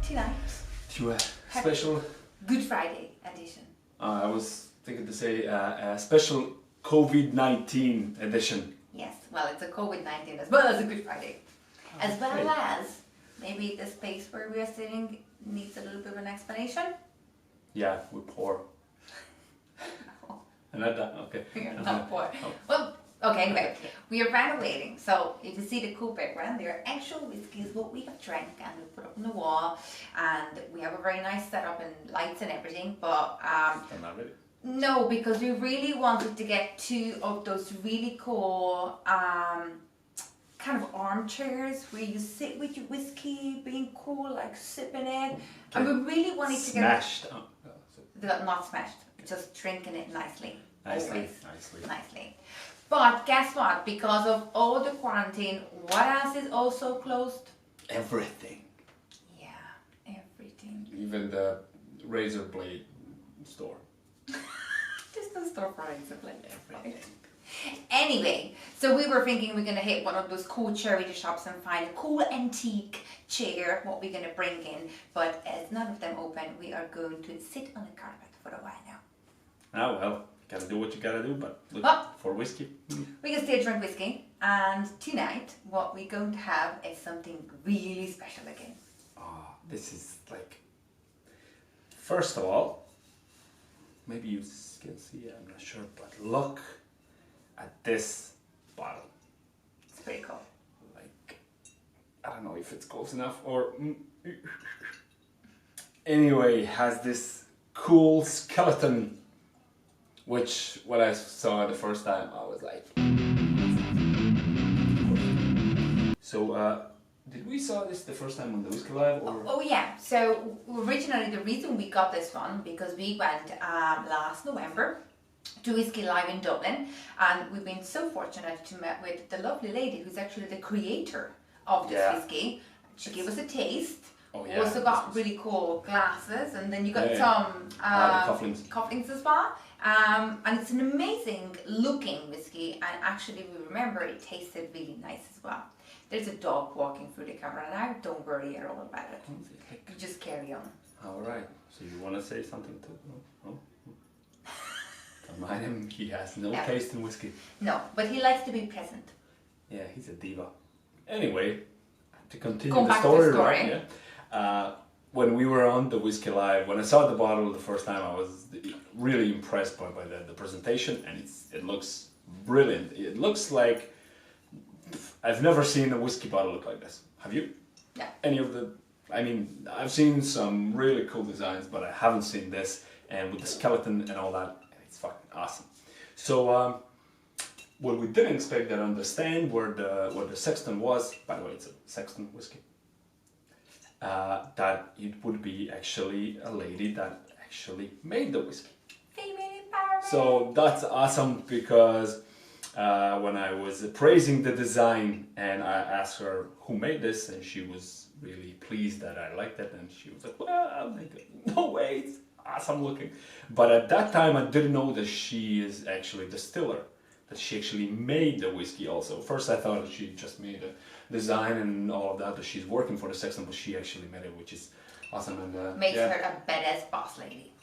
tonight. To a special Good Friday edition. I was thinking to say a special COVID-19 edition. Yes, well, it's a COVID-19 as well as a Good Friday. As well Okay. as maybe the space where we are sitting needs a little bit of an explanation. Yeah, we're poor. And okay. We are not poor. Oh. Well, okay, anyway, we are renovating. So if you see the cool background, there are actual whiskies, what we have drank and we put up on the wall. And we have a very nice setup and lights and everything. But I'm not ready. no, because we really wanted to get two of those really cool kind of armchairs where you sit with your whiskey, being cool, like sipping it. And we really wanted to Smashed. not smashed, just drinking it nicely. Nicely, Always. nicely. Nicely. But guess what? Because of all the quarantine, what else is also closed? Everything. Yeah, everything. Even the razor blade store. There's no store for razor blades. Everything. Anyway, so we were thinking we're going to hit one of those cool charity shops and find a cool antique chair, what we're going to bring in. But as none of them open, we are going to sit on the carpet for a while now. Ah well, gotta do what you gotta do, but look for whiskey. We can still drink whiskey, and tonight what we're going to have is something really special again. Oh, this is like, first of all, maybe you can see, I'm not sure, but look at this bottle. It's pretty cool. Like, I don't know if it's close enough or... Anyway, has this cool skeleton, which when I saw it the first time, I was like... So, did we saw this the first time on the Whiskey Live? Or? Oh yeah, so originally the reason we got this one, because we went last November to Whiskey Live in Dublin, and we've been so fortunate to meet with the lovely lady who's actually the creator of this whiskey. She gave us a taste. Oh, yeah. Also got really cool glasses, and then you got some cufflinks as well. And it's an amazing looking whiskey, and actually we remember it tasted really nice as well. There's a dog walking through the camera now, don't worry at all about it. You just carry on. Alright, so you want to say something too? No? Don't mind him, he has no taste in whiskey. No, but he likes to be present. Yeah, he's a diva. Anyway, to continue Go the back story, to the story. right? Yeah. When we were on the Whiskey Live, when I saw the bottle the first time, I was really impressed by the presentation, and it looks brilliant. It looks like I've never seen a whiskey bottle look like this. Have you? Yeah. Any of the? I mean, I've seen some really cool designs, but I haven't seen this, and with the skeleton and all that, it's fucking awesome. So, what we didn't expect that on the stand where the Sexton was, by the way, it's a Sexton whiskey. That it would be actually a lady that actually made the whiskey. Female empowerment. So that's awesome, because when I was praising the design and I asked her who made this, and she was really pleased that I liked it, and she was like, well, I'll make it. No way, it's awesome looking. But at that time I didn't know that she is actually a distiller, that she actually made the whiskey also. First I thought that she just made a design and all of that she's working for the Sexton, but she actually made it, which is awesome. And makes her a badass boss lady.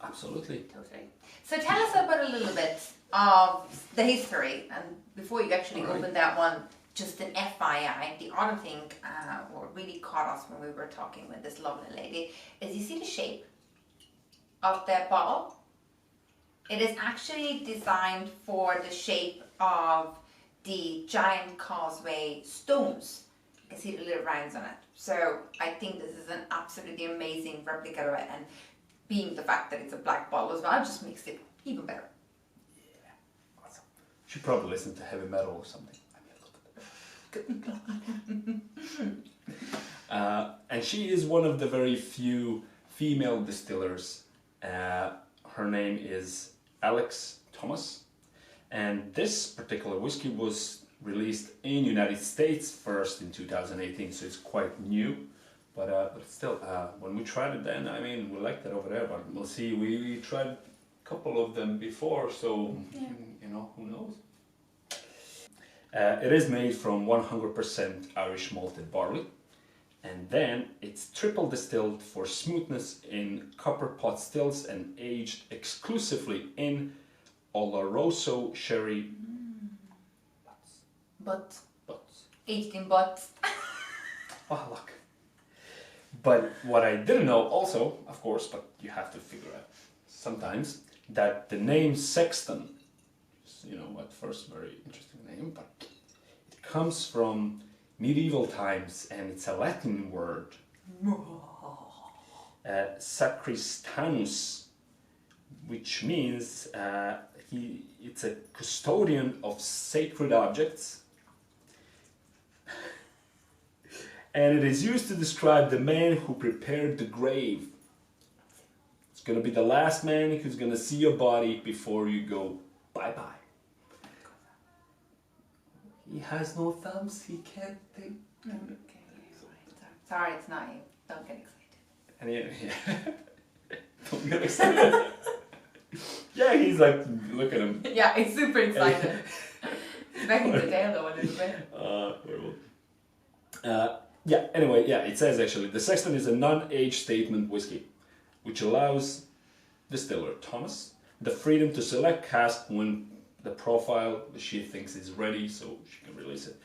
Absolutely. Totally. So tell us about a little bit of the history, and before you actually open that one, just an FYI, the other thing what really caught us when we were talking with this lovely lady is you see the shape of the bottle. It is actually designed for the shape of the giant causeway stones. You can see the little rounds on it. So I think this is an absolutely amazing replica of it, and being the fact that it's a black bottle as well just makes it even better. Yeah, awesome. Should probably listen to heavy metal or something. And she is one of the very few female distillers. Her name is Alex Thomas, and this particular whiskey was released in United States first in 2018, so it's quite new. But still, when we tried it then, I mean, we liked it over there, but we'll see. We tried a couple of them before, so, you know, who knows? It is made from 100% Irish malted barley, And then it's triple distilled for smoothness in copper pot stills and aged exclusively in Oloroso sherry But butts. aged in butts. Oh, look. But what I didn't know also, of course, but you have to figure out sometimes, that the name Sexton, at first very interesting name, but it comes from medieval times and it's a Latin word. Sacristanus, which means it's a custodian of sacred objects. And it is used to describe the man who prepared the grave. It's going to be the last man who's going to see your body before you go bye-bye. He has no thumbs, he can't think. Okay, sorry, it's not you. Don't get excited. And yeah. Don't get excited. Yeah, he's like, look at him. Yeah, it's super excited. Expecting the tail though a little bit. Horrible. It says actually, the Sexton is a non-age statement whiskey, which allows distiller Thomas the freedom to select cask when the profile she thinks is ready, so she can release it.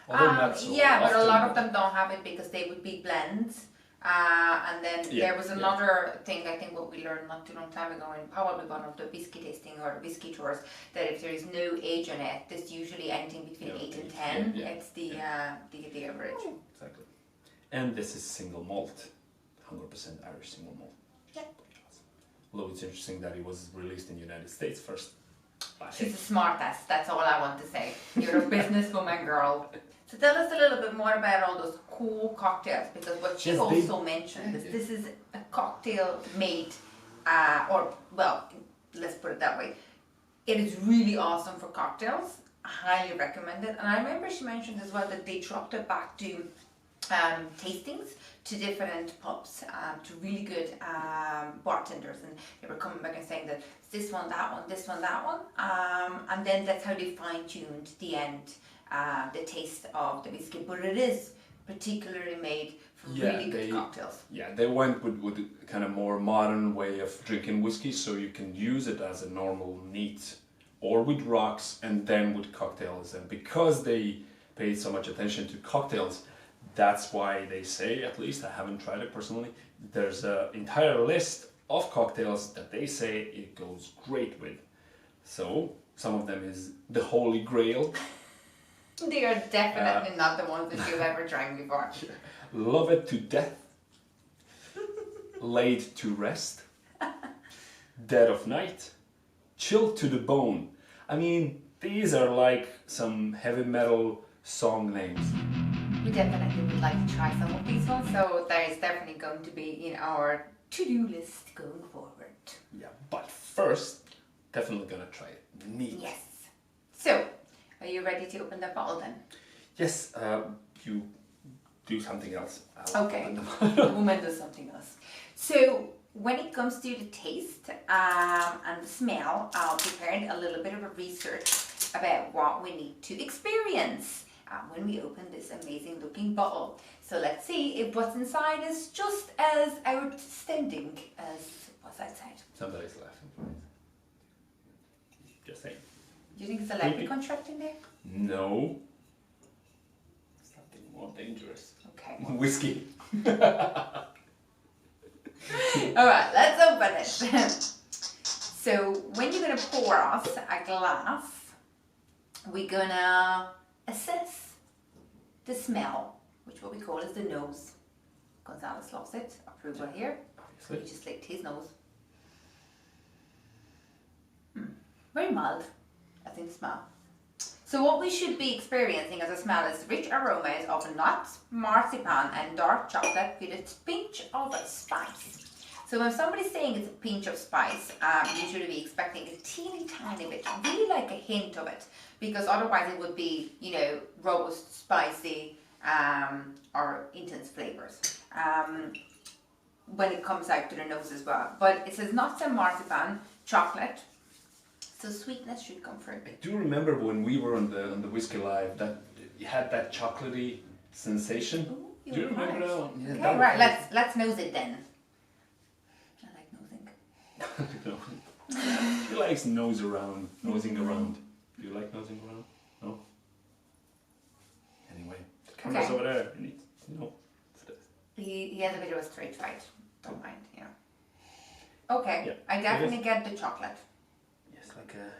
Although not so but a lot of often. them don't have it because they would be blends. And then there was another thing, I think what we learned not too long time ago in probably one of the whiskey tasting or whiskey tours, that if there is no age on it, there's usually anything between 8 and 10. It's the average. Oh, exactly. And this is single malt, 100% Irish single malt. Yeah. Although it's interesting that it was released in the United States first. She's a smart ass, that's all I want to say. You're a businesswoman, girl. So tell us a little bit more about all those cool cocktails, because what she also mentioned is this is a cocktail made, let's put it that way. It is really awesome for cocktails. I highly recommend it. And I remember she mentioned as well that they dropped it back to tastings to different pubs, to really good bartenders, and they were coming back and saying that this one, that one, this one, that one, and then that's how they fine-tuned the end, the taste of the whiskey. But it is particularly made for really good cocktails. Yeah, they went with a kind of more modern way of drinking whiskey, so you can use it as a normal neat, or with rocks, and then with cocktails. And because they paid so much attention to cocktails, that's why they say, at least I haven't tried it personally, there's an entire list of cocktails that they say it goes great with. So some of them is the Holy Grail. They are definitely not the ones that you've ever drank before. Love It to Death, Laid to Rest, Dead of Night, Chilled to the Bone. I mean, these are like some heavy metal song names. We definitely would like to try some of these ones, so there is definitely going to be in our to-do list going forward. Yeah, but first, definitely gonna try it neat. Yes. So, are you ready to open the bottle then? Yes, you do something else. Okay, the woman does something else. So, when it comes to the taste and the smell, I've prepared a little bit of a research about what we need to experience when we open this amazing looking bottle. So let's see if what's inside is just as outstanding as what's outside. Somebody's laughing. Just saying. Do you think it's a leprechaun trapped in there? No. Something more dangerous. Okay. Whiskey. Alright, let's open it. So when you're going to pour us a glass, we're going to assess the smell, which what we call is the nose. Gonzalez loves it. Approval here. So he just licked his nose. Very mild, I think, smell. So what we should be experiencing as a smell is rich aromas of nuts, marzipan and dark chocolate with a pinch of spice. So when somebody's saying it's a pinch of spice, you should be expecting a teeny tiny bit, really like a hint of it, because otherwise it would be, robust, spicy, or intense flavors. When it comes out to the nose as well. But it says nuts and marzipan, chocolate, so sweetness should come through. I do remember when we were on the Whiskey Live that you had that chocolatey sensation. Ooh. Do you remember that one? Yeah, Okay, that right. was- Let's nose it then. I like nosing. He likes nosing around. Do you like nosing around? No? Anyway, the camera's Okay. over there. You need, for this. He has a bit of a straight fight. Don't mind, Okay, Yeah. I definitely get the chocolate. Yes, like a...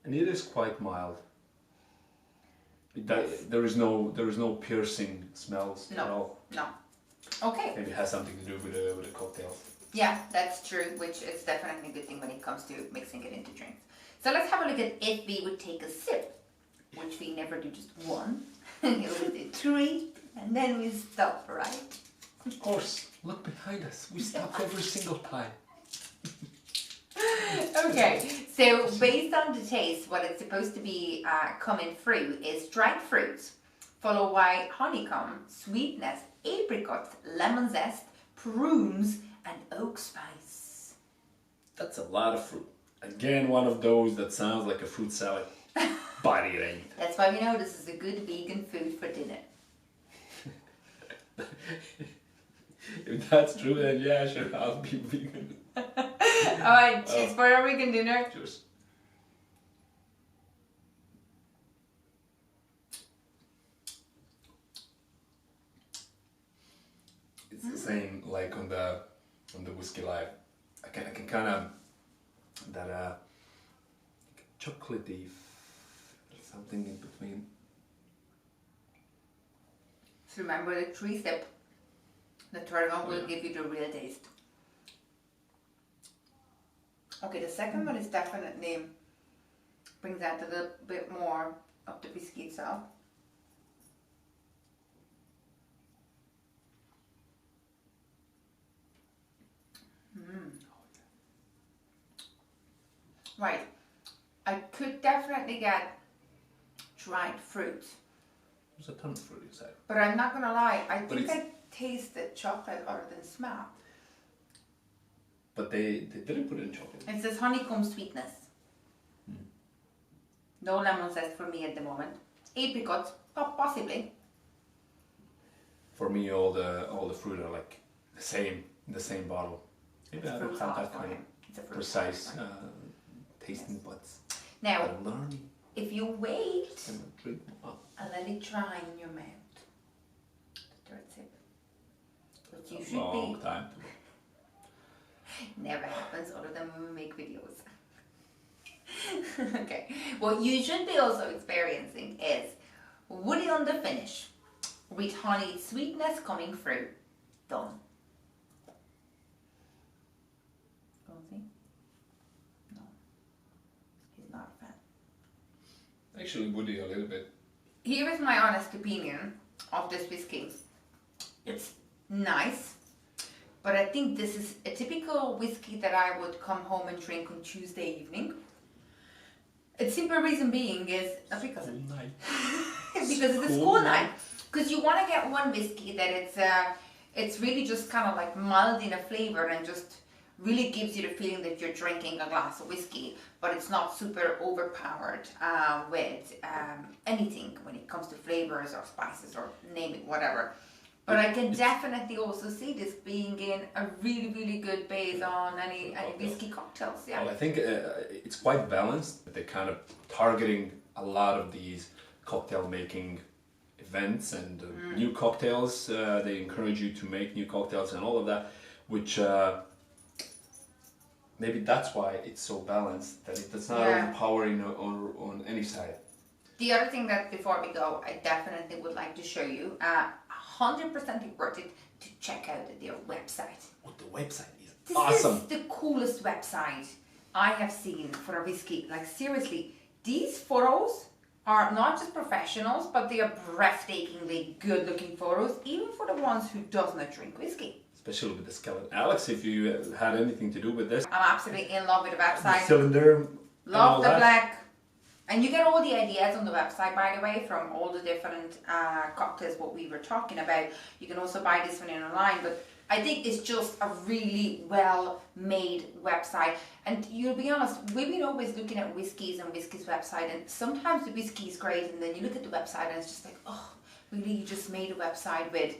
And it is quite mild. Yes. There is no piercing smells at all. No. Okay. Maybe it has something to do with the cocktails. Yeah, that's true, which is definitely a good thing when it comes to mixing it into drinks. So let's have a look at if we would take a sip, which we never do just one. We do 3, and then we stop, right? Of course, look behind us. We stop every single time. Okay, so based on the taste, what it's supposed to be coming through is dried fruits, followed by honeycomb, sweetness, apricots, lemon zest, prunes, and oak spice. That's a lot of fruit. Again, one of those that sounds like a fruit salad, but it ain't. That's why we know this is a good vegan food for dinner. If that's true, then yeah, sure, I'll be vegan. Alright, cheers for our vegan dinner. Cheers. It's the same like on the whiskey live. I can kind of that chocolatey something in between. So remember the 3 step. The third one will give you the real taste. Okay, the second one is definitely brings out a little bit more of the whiskey itself. Right, I could definitely get dried fruit, There's a ton of fruit inside. but I'm not gonna lie, I But think it's- I tasted chocolate other than smell. But they didn't put it in chocolate. It says honeycomb sweetness. No lemon zest for me at the moment. Apricots, possibly. For me, all the fruit are like the same in the same bottle. Maybe I don't Fruit have salad that for kind me. of It's a fruit precise salad. tasting buds. Now, I'm learning. if you wait I'm drink. Oh, and let it dry in your mouth, the third sip, which you a should long be, time. never happens other than when we make videos. Okay, what you should be also experiencing is woody on the finish with honey sweetness coming through. Done. Rosie? No, he's not a fan. Actually, woody a little bit. Here is my honest opinion of this whiskey. It's nice, but I think this is a typical whiskey that I would come home and drink on Tuesday evening. Its simple reason being is because School night. because it's a school night. Because you want to get one whiskey that it's really just kind of like mild in a flavor and just really gives you the feeling that you're drinking a glass of whiskey, but it's not super overpowered with anything when it comes to flavors or spices or name it, whatever. But I can definitely also see this being in a really, really good base on any whiskey cocktails. Yeah. Well, I think it's quite balanced. They're kind of targeting a lot of these cocktail making events and new cocktails. They encourage you to make new cocktails and all of that, which maybe that's why it's so balanced, that it's not overpowering on any side. The other thing that before we go, I definitely would like to show you, 100% worth it to check out their website. What the website is This awesome. is the coolest website I have seen for a whiskey. Like seriously, these photos are not just professionals, but they are breathtakingly good looking photos, even for the ones who does not drink whiskey. Especially with the skeleton. Alex, if you had anything to do with this. I'm absolutely in love with the website. Cylinder. Love the black. And you get all the ideas on the website, by the way, from all the different cocktails what we were talking about. You can also buy this one in online, but I think it's just a really well-made website. And you'll be honest, we've been always looking at whiskeys and whiskeys website, and sometimes the whiskey is great, and then you look at the website and it's just like, oh, really you just made a website with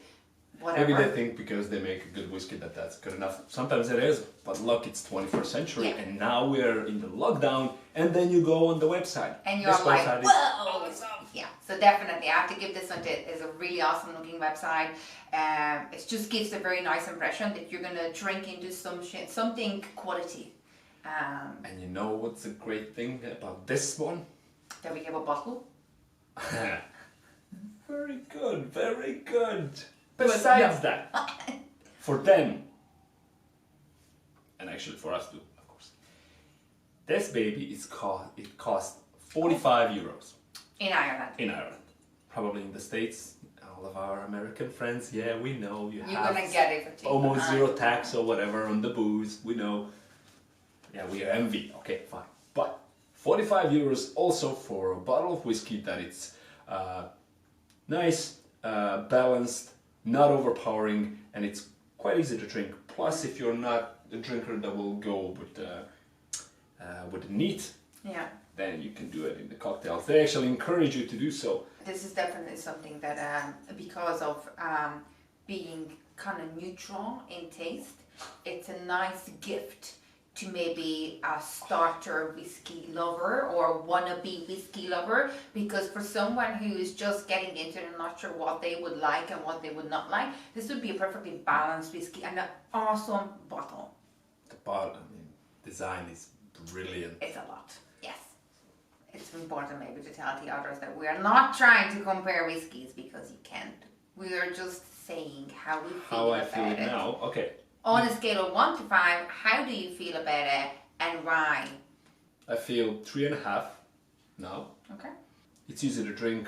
whatever. Maybe they think because they make a good whiskey that's good enough. Sometimes it is, but look, it's 21st century, Yeah. and now we're in the lockdown, and then you go on the website. And you're This like, website is whoa! awesome. Yeah, so definitely, I have to give this one to, it's a really awesome looking website. It just gives a very nice impression that you're gonna drink into something quality. And you know what's a great thing about this one? That we have a bottle. Very good, very good. But, Besides yeah. that, for them, and actually for us too, of course, this baby it cost 45 euros In Ireland. in Ireland. Probably in the States, all of our American friends, yeah, we know You're have gonna get it for cheap. almost zero tax or whatever on the booze. We know. Yeah, we envy. Okay, fine. But 45 euros also for a bottle of whiskey that it's nice, balanced, not overpowering, and it's quite easy to drink. Plus, if you're not a drinker that will go with the neat, Yeah. then you can do it in the cocktails. They actually encourage you to do so. This is definitely something that, because of being kind of neutral in taste, it's a nice gift to maybe a starter whiskey lover or wannabe whiskey lover, because for someone who is just getting into it and not sure what they would like and what they would not like, this would be a perfectly balanced whiskey and an awesome bottle. The bottle, I mean, design is brilliant. It's a lot, yes. It's important maybe to tell the others that we are not trying to compare whiskies, because you can't. We are just saying how we feel How I about feel it. now, okay. On a scale of 1 to 5, how do you feel about it and why? I feel 3.5 now. Okay. It's easy to drink,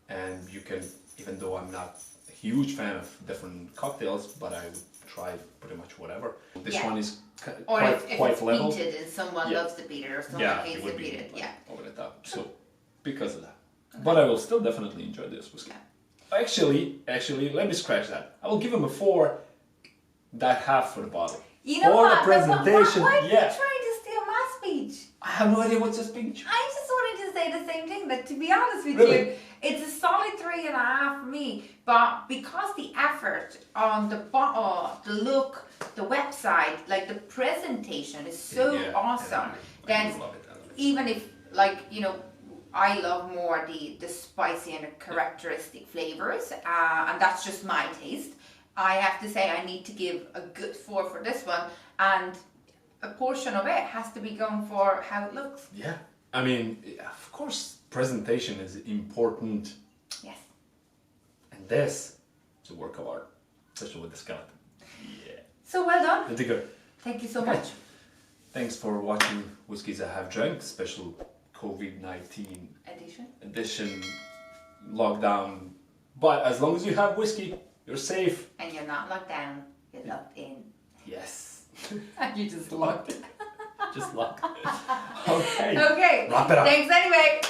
and you can, even though I'm not a huge fan of different cocktails, but I would try pretty much whatever. This Yeah. one is Or quite, if quite it's level. peated and someone Yeah. loves the peated or someone Yeah, hates it the would be peated. Yeah. over the top. So, because of that. But I will still definitely enjoy this whiskey. Actually, let me scratch that. I will give him a 4, that half for the bottle. You know For what? the presentation, Why are you yeah. trying to steal my speech? I have no idea what's a speech. I just wanted to say the same thing, that to be honest with Really? you, it's a solid 3.5 for me. But because the effort on the bottle, the look, the website, like the presentation is so Yeah, awesome, I then do love it. I love it. even if, like, you know, I love more the spicy and the characteristic flavors, and that's just my taste. I have to say I need to give a good 4 for this one, and a portion of it has to be going for how it looks. Yeah, I mean, of course, presentation is important, Yes. and this is a work of art, especially with the skeleton. Yeah. So well done. Pretty good. Thank you so much. Thanks for watching Whiskies I Have Drank, special COVID-19 edition lockdown. But as long as you have whiskey, you're safe. And you're not locked down, you're locked in. Yes. You just locked. Just locked. Okay. Okay. Wrap it up. Thanks anyway.